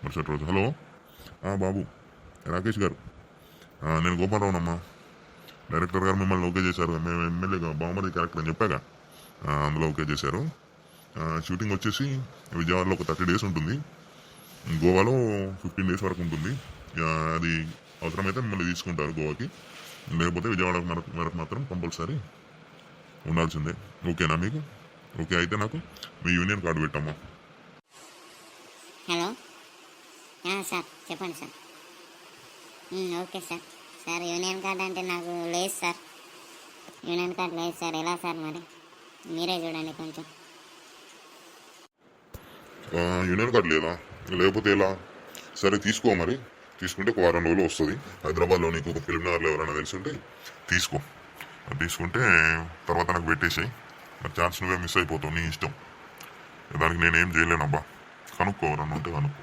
మరుసటి రోజు హలో బాబు రాకేష్ గారు, నేను గోపాలరావునమ్మా. డైరెక్టర్ గారు మిమ్మల్ని ఓకే చేశారు. మేము ఎమ్మెల్యేగా బహుమతి క్యారెక్టర్ అని చెప్పాగా, అందులో ఓకే చేశారు. షూటింగ్ వచ్చేసి విజయవాడలో ఒక 30 days ఉంటుంది, గోవాలో 15 days వరకు ఉంటుంది. అది అవసరమైతే మిమ్మల్ని తీసుకుంటారు గోవాకి, లేకపోతే విజయవాడ వరకు మాత్రం కంపల్సరీ ఉండాల్సిందే. ఓకేనా మీకు? ఓకే అయితే నాకు మీ యూనియన్ కార్డు పెట్టమ్మా. హలో సార్ చెప్పండి sir. Okay sir. Sir union card అంటే నాకు లేదు సార్. యూనియన్ కార్డ్ లేదు సార్. ఎలా సార్ మరి? మీరే చూడండి కొంచెం. యూనియన్ కార్డు లేదా? లేకపోతే ఎలా? సరే తీసుకో, మరి తీసుకుంటే ఒక 1 వారం రోజులు వస్తుంది. హైదరాబాద్లో నీకు ఒక ఫిల్మ్ నగర్లో ఎవరైనా తెలిసి ఉంటే తీసుకో. తీసుకుంటే తర్వాత నాకు పెట్టేసాయి. మరి ఛాన్స్ నువ్వే మిస్ అయిపోతావు, నీ ఇష్టం. దానికి నేనేం చేయలేనబ్బా. కనుక్కో, ఎవరన్నా ఉంటే కనుక్కో.